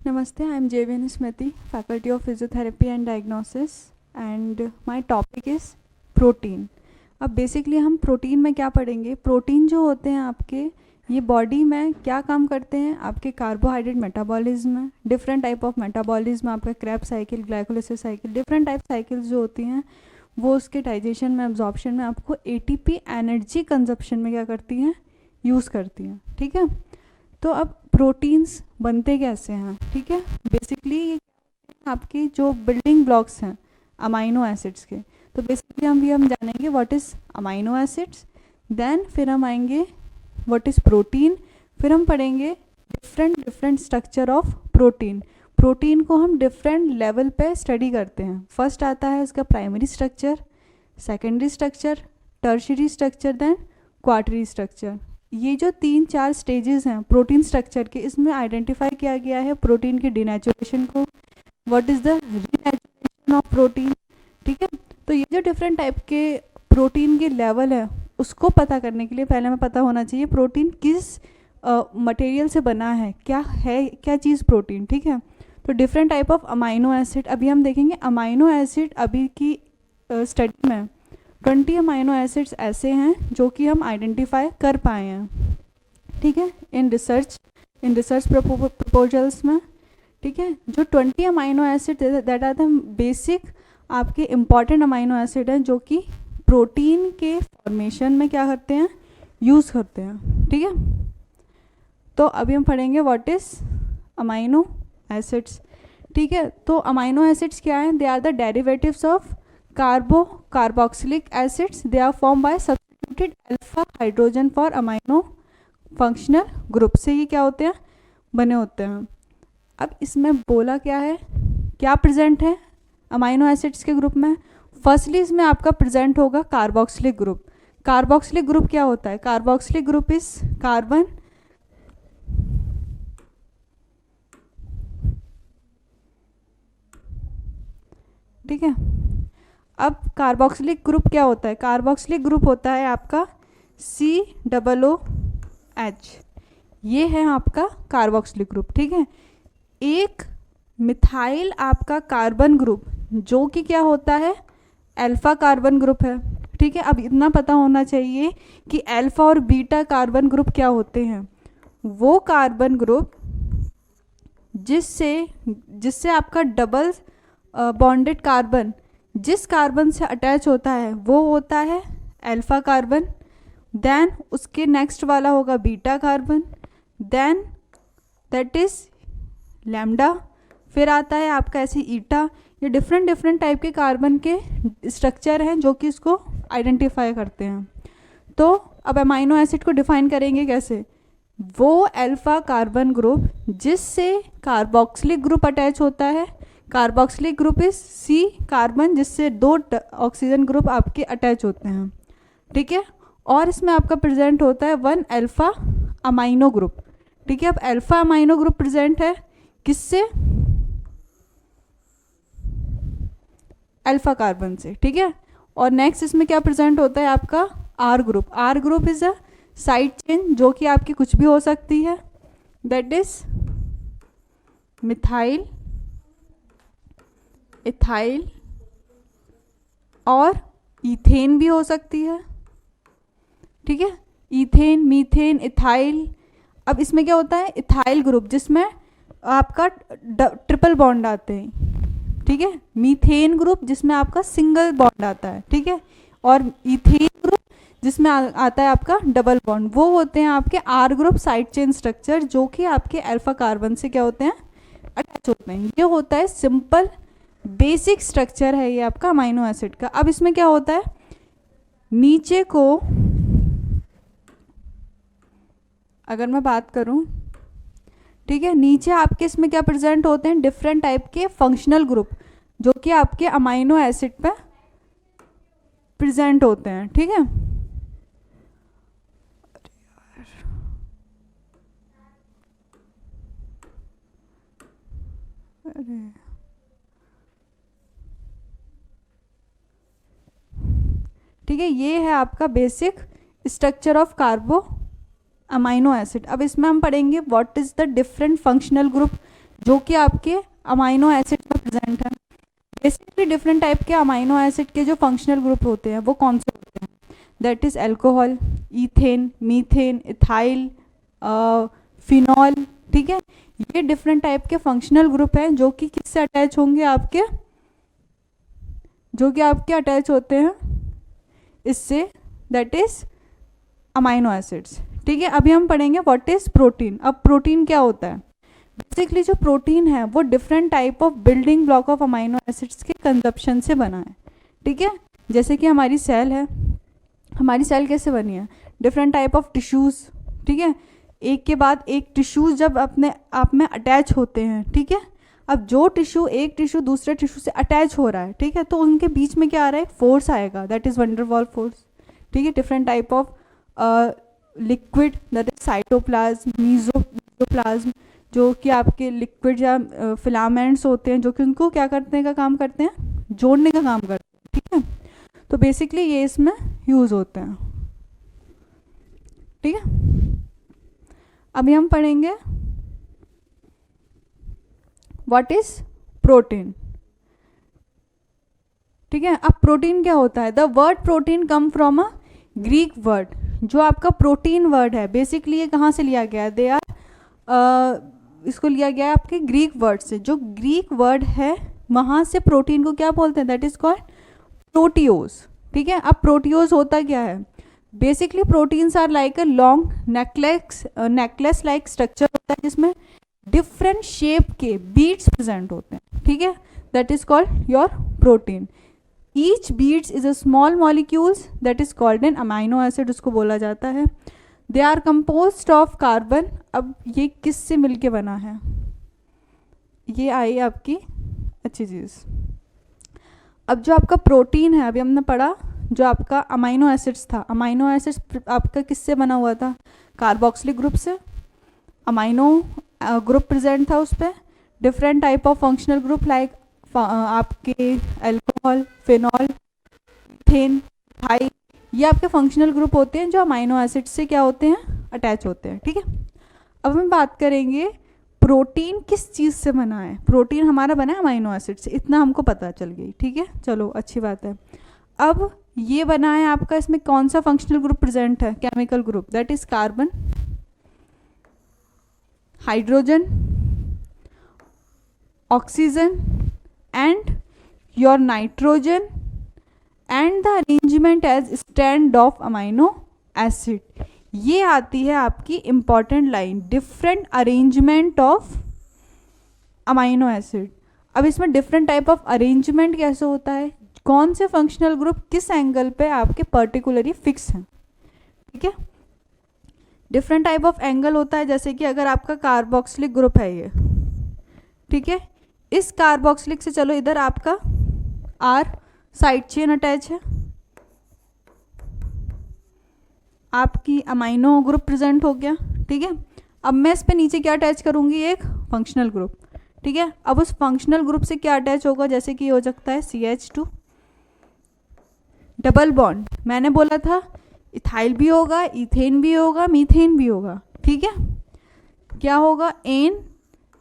Namaste, I am JVN Smriti, Faculty of Physiotherapy and Diagnosis, and my topic is protein. अब basically हम protein में क्या पढ़ेंगे. Protein जो होते हैं आपके, ये बॉडी में क्या काम करते हैं. आपके कार्बोहाइड्रेट मेटाबॉलिज्म में डिफरेंट टाइप ऑफ मेटाबॉलिज्म, आपका Krebs cycle, glycolysis cycle, different type cycles जो होती हैं वो उसके डाइजेशन में, एब्जॉर्प्शन में आपको एटीपी एनर्जी कंजप्शन में क्या करती हैं, यूज़ करती हैं. ठीक है. तो अब प्रोटीन्स बनते कैसे हैं. ठीक है. बेसिकली ये आपकी जो बिल्डिंग ब्लॉक्स हैं अमाइनो एसिड्स के. तो बेसिकली हम जानेंगे what is amino acids, then फिर हम आएंगे व्हाट इज़ प्रोटीन, फिर हम पढ़ेंगे different structure of protein. Protein को हम डिफरेंट लेवल पे स्टडी करते हैं. फर्स्ट आता है इसका primary structure, secondary structure, tertiary structure, then quaternary structure. ये जो 3-4 स्टेजेस हैं प्रोटीन स्ट्रक्चर के, इसमें आइडेंटिफाई किया गया है प्रोटीन की डिनेचुरेशन को, what is the renaturation of protein. ठीक है. तो ये जो डिफरेंट टाइप के प्रोटीन के लेवल है उसको पता करने के लिए पहले हमें पता होना चाहिए प्रोटीन किस मटेरियल से बना है, क्या चीज़ प्रोटीन. ठीक है. तो different type of amino acid अभी हम देखेंगे. अमाइनो एसिड अभी की स्टडी में 20 अमाइनो एसिड्स ऐसे हैं जो कि हम आइडेंटिफाई कर पाए हैं. ठीक है. इन रिसर्च प्रपोजल्स में. ठीक है. जो 20 amino acid that are the basic आपके इम्पॉर्टेंट अमाइनो एसिड हैं जो कि प्रोटीन के फॉर्मेशन में क्या करते हैं, यूज़ करते हैं. ठीक है. तो अभी हम पढ़ेंगे व्हाट इज़ अमाइनो एसिड्स. ठीक है. तो अमाइनो एसिड्स क्या हैं. They are the derivatives of carboxylic acids. They are form by substituted alpha hydrogen for amino functional group. से ये क्या होते हैं, बने होते हैं. अब इसमें बोला क्या है, क्या प्रेजेंट है अमाइनो एसिड्स के ग्रुप में. फर्स्टली इसमें आपका प्रेजेंट होगा कार्बोक्सिलिक ग्रुप. कार्बोक्सिलिक ग्रुप क्या होता है. कार्बोक्सिलिक ग्रुप इज कार्बन, ठीक है. अब कार्बोक्सिलिक ग्रुप क्या होता है. कार्बोक्सिलिक ग्रुप होता है आपका COOH. ये है आपका कार्बोक्सिलिक ग्रुप. ठीक है. एक मिथाइल आपका कार्बन ग्रुप जो कि क्या होता है, अल्फा कार्बन ग्रुप है. ठीक है. अब इतना पता होना चाहिए कि अल्फा और बीटा कार्बन ग्रुप क्या होते हैं. वो कार्बन ग्रुप जिससे आपका डबल बॉन्डेड कार्बन जिस कार्बन से अटैच होता है वो होता है अल्फा कार्बन. देन उसके नेक्स्ट वाला होगा beta carbon, then that is lambda, फिर आता है आपका ऐसे ईटा. ये डिफरेंट टाइप के कार्बन के स्ट्रक्चर हैं जो कि इसको आइडेंटिफाई करते हैं. तो अब अमाइनो एसिड को डिफाइन करेंगे कैसे. वो अल्फा कार्बन ग्रुप जिससे कार्बोक्सिलिक ग्रुप अटैच होता है. Carboxylic group is C carbon जिससे 2 ऑक्सीजन ग्रुप आपके अटैच होते हैं. ठीक है. और इसमें आपका प्रेजेंट होता है 1 अल्फा अमाइनो ग्रुप. ठीक है. अब अल्फा अमाइनो ग्रुप प्रेजेंट है किससे, अल्फा कार्बन से. ठीक है. और नेक्स्ट इसमें क्या प्रेजेंट होता है आपका R group. R group is a side chain जो कि आपकी कुछ भी हो सकती है, दैट इज मिथाइल, इथाइल और इथेन भी हो सकती है. ठीक है. Ethane, methane, ethyl. अब इसमें क्या होता है, इथाइल ग्रुप जिसमें आपका ट्रिपल बॉन्ड आते हैं. ठीक है. मीथेन ग्रुप जिसमें आपका सिंगल बॉन्ड आता है. ठीक है. और इथेन ग्रुप जिसमें आता है आपका डबल बॉन्ड. वो होते हैं आपके R group side chain structure जो कि आपके अल्फा कार्बन से क्या होते हैं, अटैच होते हैं. ये होता है सिंपल बेसिक स्ट्रक्चर है ये आपका अमाइनो एसिड का. अब इसमें क्या होता है, नीचे को अगर मैं बात करूं, ठीक है, नीचे आपके इसमें क्या प्रेजेंट होते हैं, डिफरेंट टाइप के फंक्शनल ग्रुप जो कि आपके अमाइनो एसिड पे प्रेजेंट होते हैं. ठीक है. ठीक है. ये है आपका basic structure of कार्बो amino acid. अब इसमें हम पढ़ेंगे what is the different functional group जो कि आपके अमाइनो एसिड में प्रेजेंट है। बेसिकली डिफरेंट टाइप के अमाइनो एसिड के जो फंक्शनल ग्रुप होते हैं वो कौन से होते हैं? That is alcohol, ethane, methane, ethyl, phenol. ठीक है, ये डिफरेंट टाइप के फंक्शनल ग्रुप हैं जो कि किससे अटैच होंगे आपके, जो कि आपके अटैच होते हैं इससे, दैट इज अमाइनो एसिड्स। ठीक है, अभी हम पढ़ेंगे व्हाट इज प्रोटीन। अब प्रोटीन क्या होता है? बेसिकली जो प्रोटीन है वो different type of building block of amino acids के कंजप्शन से बना है। ठीक है, जैसे कि हमारी सेल है, हमारी सेल कैसे बनी है? Different type of tissues. ठीक है, एक के बाद एक टिश्यूज़ जब अपने आप में अटैच होते हैं, ठीक है, अब जो टिश्यू, एक टिश्यू दूसरे टिश्यू से अटैच हो रहा है, ठीक है, तो उनके बीच में क्या आ रहा है? फोर्स आएगा, that is van der Waals force. ठीक है, different type of liquid, that is cytoplasm, mesoplasm, जो कि आपके लिक्विड या फिलामेंट्स होते हैं जो कि उनको क्या करने का काम करते हैं? जोड़ने का काम करते हैं। ठीक है, तो बेसिकली ये इसमें यूज़ होते हैं। ठीक है, अभी हम पढ़ेंगे व्हाट इज प्रोटीन। ठीक है, अब प्रोटीन क्या होता है? The word protein come from a Greek word. जो आपका प्रोटीन वर्ड है बेसिकली ये कहाँ से लिया गया है? दे आर इसको लिया गया है आपके ग्रीक वर्ड से। जो ग्रीक वर्ड है वहाँ से प्रोटीन को क्या बोलते हैं? That is called proteose. ठीक है, अब प्रोटियोज होता क्या है? Basically proteins are like a long necklace like structure होता है जिसमें डिफरेंट शेप के बीड्स प्रेजेंट होते हैं। ठीक है, that is called your protein. Each beads is a small molecules that is called an amino acid, उसको बोला जाता है। They are composed of carbon. अब ये किससे मिलके बना है? ये आई आपकी अच्छी चीज़। अब जो आपका प्रोटीन है, अभी हमने पढ़ा जो आपका अमाइनो एसिड्स था, अमाइनो एसिड्स आपका किससे बना हुआ था? कार्बोक्सिलिक ग्रुप से। अमाइनो ग्रुप प्रेजेंट था उस पर, different type of functional group like आपके अल्कोहल, फिनॉल, मीथेन, इथाइल, ये आपके फंक्शनल ग्रुप होते हैं जो अमाइनो एसिड से क्या होते हैं? अटैच होते हैं। ठीक है, अब हम बात करेंगे प्रोटीन किस चीज़ से बना है। प्रोटीन हमारा बना है अमाइनो एसिड से, इतना हमको पता चल गई। ठीक है, चलो अच्छी बात है। अब ये बना है आपका, इसमें कौन सा फंक्शनल ग्रुप प्रेजेंट है? Chemical group, that is carbon, hydrogen, oxygen and your nitrogen and the arrangement as stand of amino acid. ये आती है आपकी important line, different arrangement of amino acid. अब इसमें डिफरेंट टाइप ऑफ अरेंजमेंट कैसे होता है? कौन से फंक्शनल ग्रुप किस एंगल पे आपके पर्टिकुलरली फिक्स हैं। ठीक है, डिफरेंट टाइप ऑफ एंगल होता है, जैसे कि अगर आपका कार्बोक्सिलिक ग्रुप है ये, ठीक है, इस कार्बोक्सिलिक से चलो इधर आपका आर साइड चेन अटैच है, आपकी अमाइनो ग्रुप प्रेजेंट हो गया। ठीक है, अब मैं इस पे नीचे क्या अटैच करूंगी? एक फंक्शनल ग्रुप। ठीक है, अब उस फंक्शनल ग्रुप से क्या अटैच होगा? जैसे कि हो सकता है CH2, डबल बॉन्ड। मैंने बोला था इथाइल भी होगा, इथेन भी होगा, मीथेन भी होगा। ठीक है, क्या होगा? Ane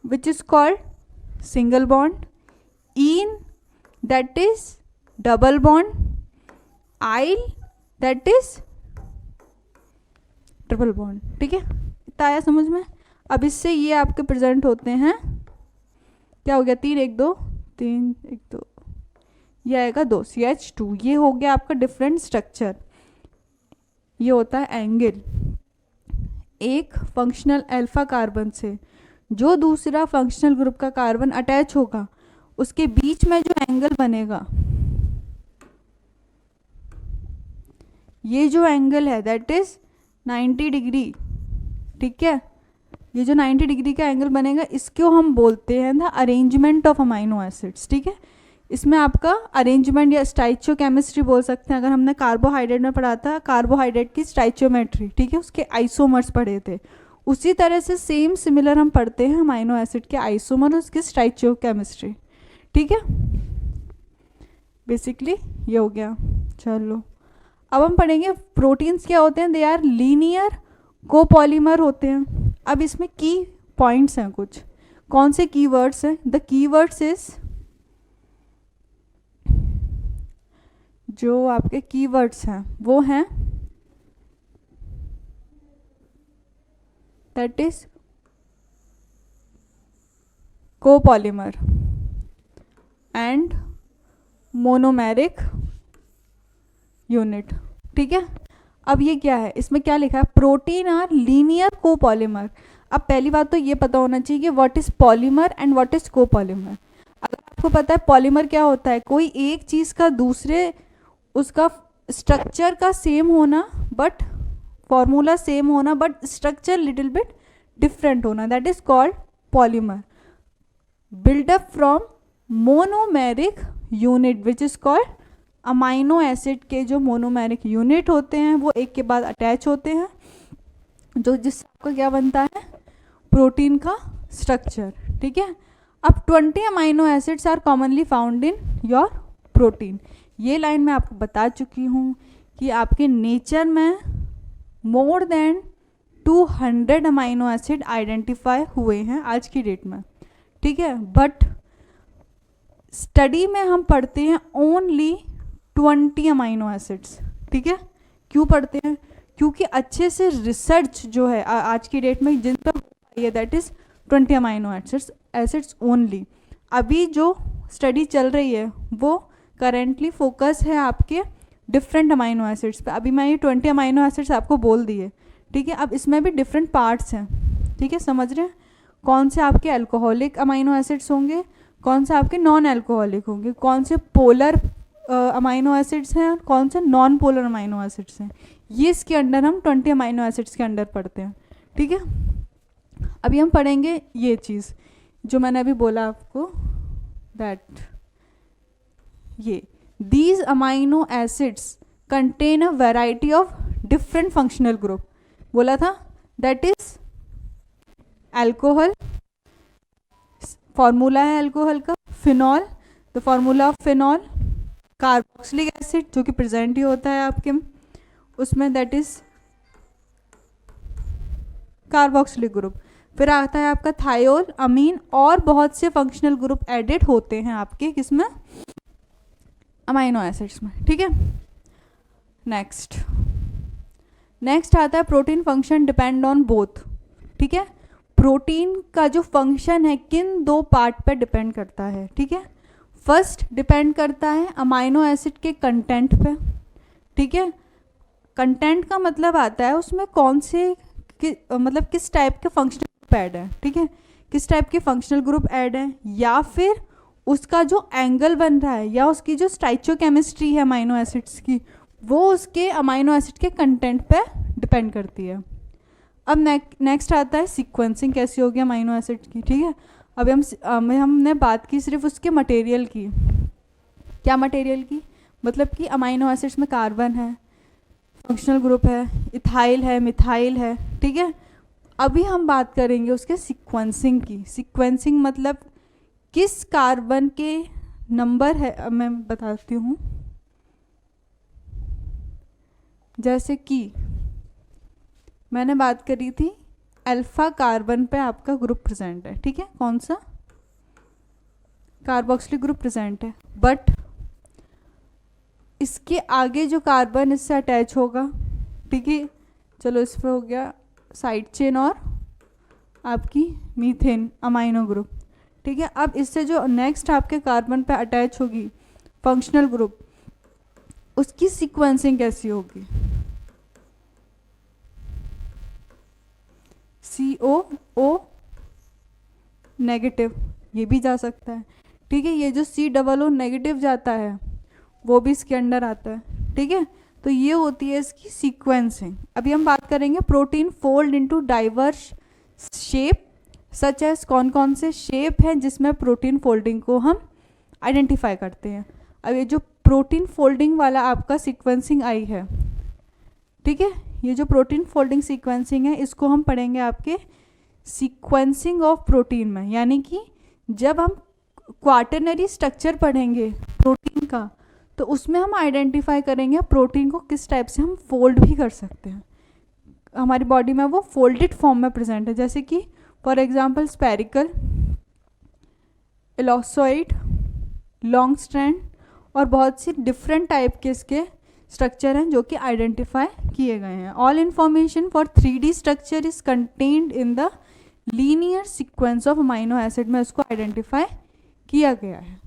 which is called single bond, ene that is double bond, yne that is triple bond. ठीक है, इतना आया समझ में? अब इससे ये आपके प्रेजेंट होते हैं, क्या हो गया? 3 1 2 3 1 2, ये आएगा 2 CH2। ये हो गया आपका डिफरेंट स्ट्रक्चर। ये होता है एंगल, एक फंक्शनल अल्फा कार्बन से जो दूसरा फंक्शनल ग्रुप का कार्बन अटैच होगा उसके बीच में जो एंगल बनेगा, ये जो एंगल है दैट इज 90 डिग्री। ठीक है, ये जो 90 डिग्री का एंगल बनेगा इसको हम बोलते हैं the arrangement of amino acids. ठीक है, इसमें आपका अरेंजमेंट या स्टाइचियोकेमिस्ट्री बोल सकते हैं। अगर हमने कार्बोहाइड्रेट में पढ़ा था कार्बोहाइड्रेट की स्टाइचियोमेट्री, ठीक है, उसके आइसोमर्स पढ़े थे, उसी तरह से सेम सिमिलर हम पढ़ते हैं अमाइनो एसिड के आइसोमर और उसकी स्टाइचियोकेमिस्ट्री। ठीक है, बेसिकली ये हो गया। चलो अब हम पढ़ेंगे प्रोटीन्स क्या होते हैं। दे आर लीनियर कोपॉलीमर होते हैं। अब इसमें की पॉइंट्स हैं कुछ। कौन से कीवर्ड्स हैं? द कीवर्ड्स इज, जो आपके कीवर्ड्स हैं वो हैं that is copolymer and monomeric unit. ठीक है, अब ये क्या है, इसमें क्या लिखा है? Protein are linear copolymer. अब पहली बात तो ये पता होना चाहिए कि what is polymer and what is copolymer. अगर आपको पता है पॉलीमर क्या होता है, कोई एक चीज़ का दूसरे, उसका स्ट्रक्चर का सेम होना बट फॉर्मूला सेम होना but structure little bit different होना, that is called polymer. Buildup from monomeric unit which is called, amino acid के जो मोनोमेरिक यूनिट होते हैं वो एक के बाद अटैच होते हैं, जो जिससे आपका क्या बनता है? प्रोटीन का स्ट्रक्चर। ठीक है, अब 20 amino acids are commonly found in your protein. ये लाइन मैं आपको बता चुकी हूँ कि आपके नेचर में more than 200 amino acid identify हुए हैं आज की डेट में। ठीक है, बट स्टडी में हम पढ़ते हैं ओनली 20 अमाइनो एसिड्स। ठीक है, क्यों पढ़ते हैं? क्योंकि अच्छे से रिसर्च जो है आज की डेट में जिन पर है that is 20 amino acids only. अभी जो स्टडी चल रही है वो करेंटली फोकस है आपके डिफरेंट अमाइनो एसिड्स पे। अभी मैं ये 20 अमाइनो एसिड्स आपको बोल दिए। ठीक है, अब इसमें भी डिफरेंट पार्ट्स हैं। ठीक है, समझ रहे हैं? कौन से आपके अल्कोहलिक अमाइनो एसिड्स होंगे, कौन से आपके नॉन अल्कोहलिक होंगे, कौन से पोलर अमाइनो एसिड्स हैं, कौन से नॉन पोलर अमाइनो एसिड्स हैं, ये इसके अंडर हम 20 अमाइनो एसिड्स के अंडर पढ़ते हैं। ठीक है, अभी हम पढ़ेंगे ये चीज़ जो मैंने अभी बोला आपको, दैट ये these amino acids contain a variety of different functional group. बोला था दैट इज अल्कोहल, फॉर्मूला है अल्कोहल का phenol, the formula of phenol, carboxylic acid जो कि प्रेजेंट ही होता है आपके उसमें, दैट इज कार्बोक्सिलिक ग्रुप। फिर आता है आपका थायोल, अमीन और बहुत से फंक्शनल ग्रुप एडेड होते हैं आपके किसमें? अमाइनो एसिड्स में। ठीक है, नेक्स्ट आता है protein function depend on both. ठीक है, प्रोटीन का जो फंक्शन है किन दो पार्ट पे डिपेंड करता है? ठीक है, फर्स्ट डिपेंड करता है अमाइनो एसिड के कंटेंट पे। ठीक है, कंटेंट का मतलब आता है उसमें कौन से मतलब किस टाइप के फंक्शनल ग्रुप ऐड है। ठीक है, किस टाइप के फंक्शनल ग्रुप ऐड है, या फिर उसका जो एंगल बन रहा है, या उसकी जो स्टाइचोकेमिस्ट्री है अमाइनो एसिड्स की, वो उसके अमाइनो एसिड के कंटेंट पे डिपेंड करती है। अब नेक्स्ट आता है सीक्वेंसिंग कैसी होगी अमाइनो एसिड की। ठीक है, अभी हमने बात की सिर्फ उसके मटेरियल की। क्या मटेरियल की? मतलब कि अमाइनो एसिड्स में कार्बन है, फंक्शनल ग्रुप है, इथाइल है, मिथाइल है। ठीक है, अभी हम बात करेंगे उसके सीक्वेंसिंग की। सीक्वेंसिंग मतलब किस कार्बन के नंबर है, अब मैं बताती हूँ। जैसे कि मैंने बात करी थी अल्फा कार्बन पे आपका ग्रुप प्रेजेंट है। ठीक है, कौन सा? कार्बोक्सिलिक ग्रुप प्रेजेंट है, बट इसके आगे जो कार्बन इससे अटैच होगा, ठीक है, चलो इस पे हो गया साइड चेन और आपकी मीथेन अमाइनो ग्रुप। ठीक है, अब इससे जो नेक्स्ट आपके कार्बन पे अटैच होगी फंक्शनल ग्रुप, उसकी सीक्वेंसिंग कैसी होगी? COO नेगेटिव, ये भी जा सकता है। ठीक है, ये जो COO नेगेटिव जाता है वो भी इसके अंडर आता है। ठीक है, तो ये होती है इसकी सीक्वेंसिंग। अभी हम बात करेंगे protein fold into diverse shape such as, कौन कौन से शेप हैं जिसमें प्रोटीन फोल्डिंग को हम आइडेंटिफाई करते हैं। अब ये जो प्रोटीन फोल्डिंग वाला आपका सीक्वेंसिंग आई है, ठीक है, ये जो प्रोटीन फोल्डिंग सीक्वेंसिंग है इसको हम पढ़ेंगे आपके सीक्वेंसिंग ऑफ प्रोटीन में। यानी कि जब हम क्वाटरनरी स्ट्रक्चर पढ़ेंगे प्रोटीन का, तो उसमें हम आइडेंटिफाई करेंगे प्रोटीन को किस टाइप से हम फोल्ड भी कर सकते हैं। हमारी बॉडी में वो फोल्डेड फॉर्म में प्रेजेंट है, जैसे कि for example spherical, ellipsoid, long strand और बहुत सी डिफरेंट टाइप के इसके स्ट्रक्चर हैं जो कि आइडेंटिफाई किए गए हैं. All information for 3D structure is contained in the linear sequence of amino acid में इसको आइडेंटिफाई किया गया है.